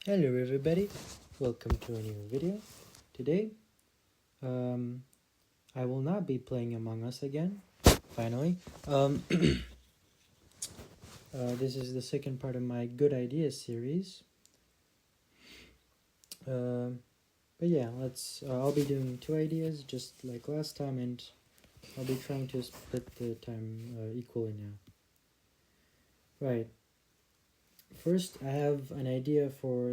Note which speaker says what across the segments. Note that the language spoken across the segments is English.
Speaker 1: Hello everybody, welcome to a new video. Today, I will not be playing Among Us again, finally. This is the second part of my Good Ideas series. Um, but yeah, I'll be doing 2 ideas just like last time, and I'll be trying to split the time equally now. Right, first I have an idea for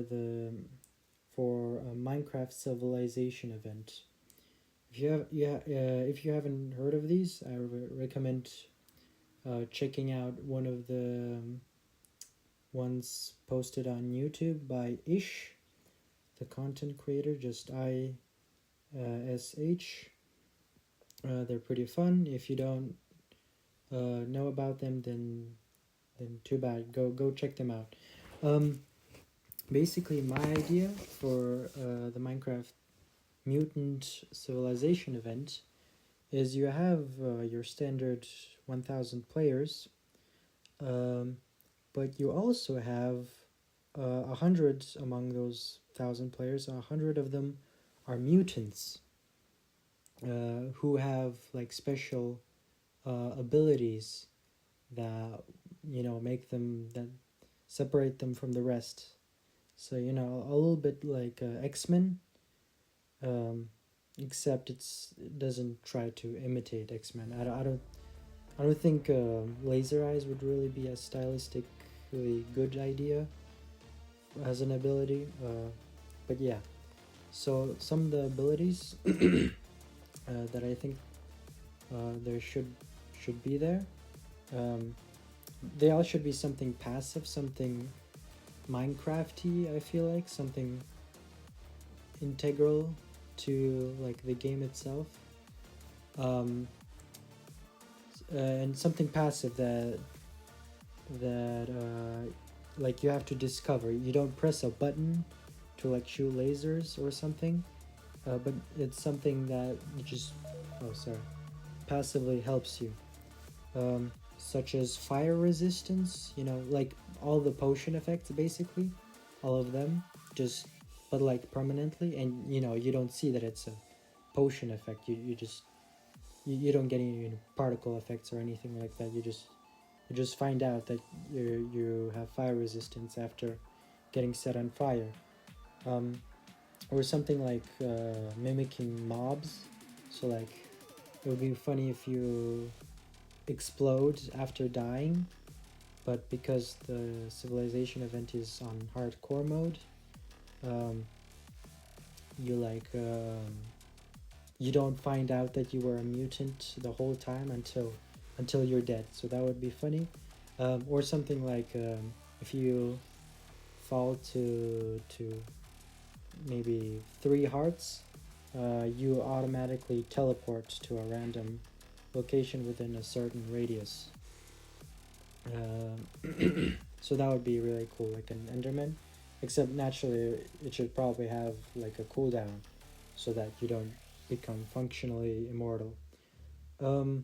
Speaker 1: a Minecraft Civilization event. If you haven't heard of these, I recommend checking out one of the ones posted on YouTube by Ish, the content creator, just ISH. They're pretty fun. If you don't know about them, then too bad. Go check them out. Um, Basically, my idea for the Minecraft Mutant Civilization event is you have your standard 1,000 players, um, but you also have 100 among those 1,000 players. 100 of them are mutants who have like special abilities that make them that separate them from the rest. So a little bit like X-Men, um, except it doesn't try to imitate X-Men. I don't think laser eyes would really be a stylistically good idea as an ability. But yeah, so some of the abilities that I think there should be there. Um, they all should be something passive, something Minecrafty. I feel like something integral to like the game itself, um, and something passive that like you have to discover. You don't press a button to like shoot lasers or something, but it's something that you just passively helps you, such as fire resistance. Like all the potion effects, basically, all of them, just but like permanently, and you don't see that it's a potion effect. You don't get any particle effects or anything like that. You just find out that you have fire resistance after getting set on fire, um, or something like mimicking mobs. So like it would be funny if you explode after dying, but because the civilization event is on hardcore mode, um, you like you don't find out that you were a mutant the whole time until you're dead. So that would be funny, or something like if you fall to maybe 3 hearts, you automatically teleport to a random location within a certain radius. So that would be really cool, like an Enderman, except naturally it should probably have like a cooldown so that you don't become functionally immortal. Um,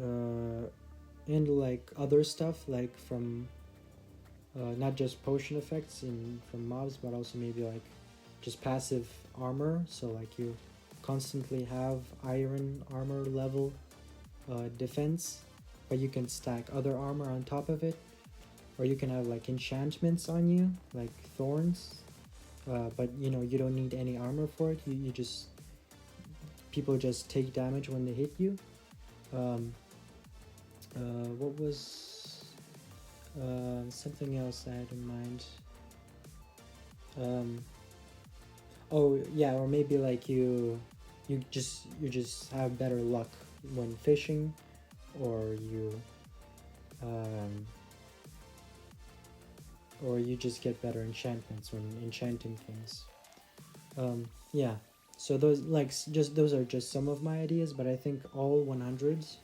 Speaker 1: uh, and like other stuff, like from not just potion effects in from mobs, but also maybe like just passive armor. So like you constantly have iron armor level defense, but you can stack other armor on top of it, or you can have like enchantments on you, like thorns. But you don't need any armor for it. You just people just take damage when they hit you. Um, what was something else I had in mind? Um, oh yeah, or maybe like you just have better luck when fishing, or um, you just get better enchantments when enchanting things. Yeah, so those are just some of my ideas, but I think all 100s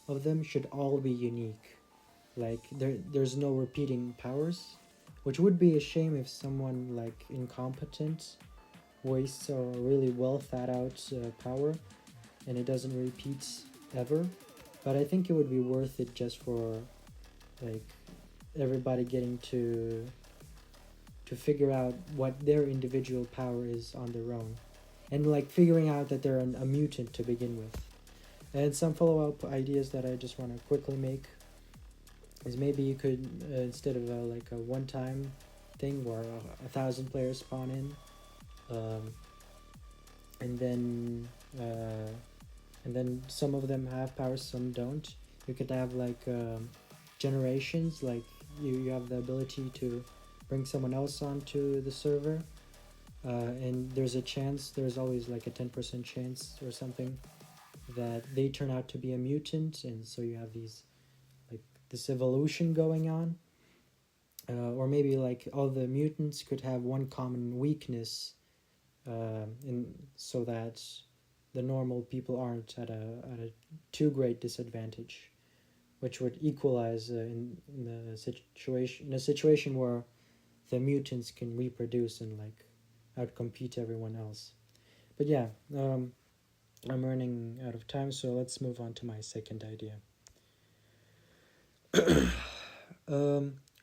Speaker 1: of them should all be unique. Like there's no repeating powers, which would be a shame if someone like incompetent wastes a really well thought out power and it doesn't repeat ever. But I think it would be worth it just for like everybody getting to to figure out what their individual power is on their own, and like figuring out that they're a mutant to begin with. And some follow-up ideas that I just want to quickly make is maybe you could instead of like a one-time thing where 1,000 players spawn in, and then some of them have powers, some don't. You could have like generations, like you have the ability to bring someone else onto the server, and there's always like a 10% chance or something that they turn out to be a mutant, and so you have this evolution going on. Or maybe like all the mutants could have one common weakness, so that the normal people aren't at a too great disadvantage, which would equalize in a situation where the mutants can reproduce and like outcompete everyone else. But yeah, I'm running out of time, so let's move on to my second idea.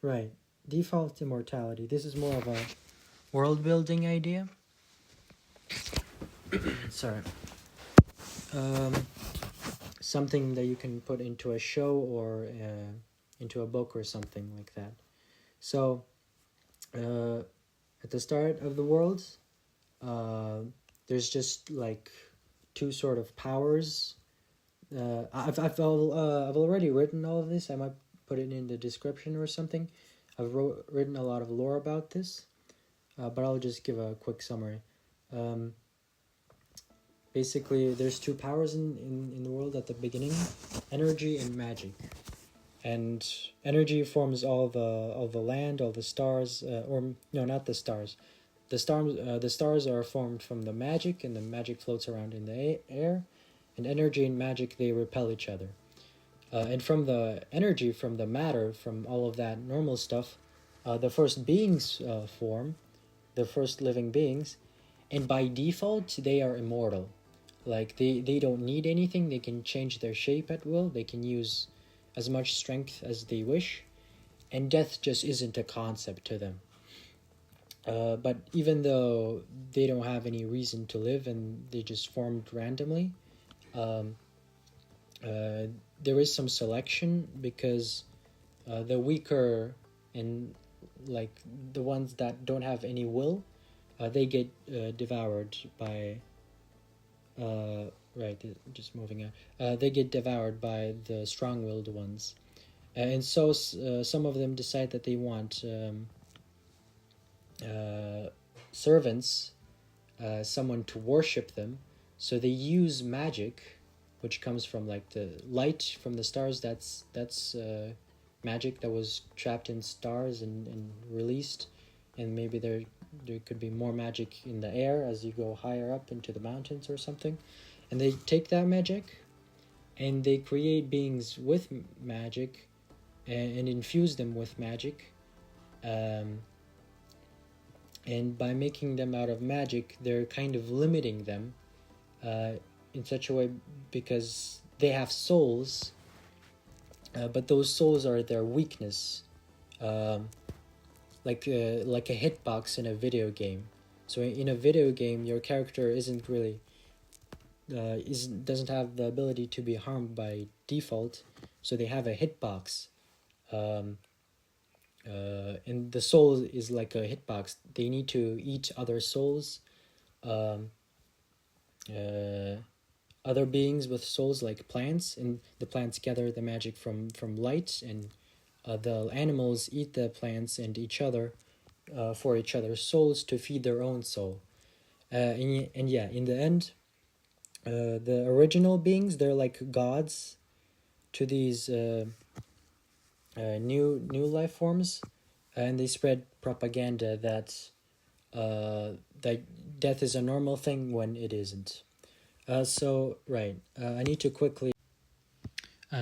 Speaker 1: Right, default immortality. This is more of a world building idea. Sorry. Something that you can put into a show or into a book or something like that. So, at the start of the world, there's just like two sort of powers. I've already written all of this. I might put it in the description or something. I've written a lot of lore about this, but I'll just give a quick summary. Basically, there's two powers in the world at the beginning: energy and magic. And energy forms all the land, all the stars, or no, not the stars. The stars are formed from the magic, and the magic floats around in the air. And energy and magic, they repel each other. And from the energy, from the matter, from all of that normal stuff, the first beings form, the first living beings, and by default, they are immortal. Like, they don't need anything, they can change their shape at will, they can use as much strength as they wish, and death just isn't a concept to them. But even though they don't have any reason to live and they just formed randomly, there is some selection, because the weaker and like the ones that don't have any will, they get devoured by just moving on. They get devoured by the strong-willed ones, and so some of them decide that they want servants, someone to worship them. So they use magic, which comes from like the light from the stars. That's magic that was trapped in stars and released, and maybe there could be more magic in the air as you go higher up into the mountains or something. And they take that magic and they create beings with magic and infuse them with magic. And by making them out of magic, they're kind of limiting them in such a way, because they have souls, but those souls are their weakness. Like a hitbox in a video game. So in a video game, your character isn't really doesn't have the ability to be harmed by default, so they have a hitbox. And the soul is like a hitbox. They need to eat other souls, other beings with souls, like plants, and the plants gather the magic from light, and the animals eat the plants and each other for each other's souls to feed their own soul. And yeah, in the end, the original beings, they're like gods to these new life forms, and they spread propaganda that that death is a normal thing when it isn't. I need to quickly.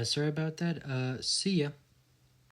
Speaker 1: Sorry about that. See ya.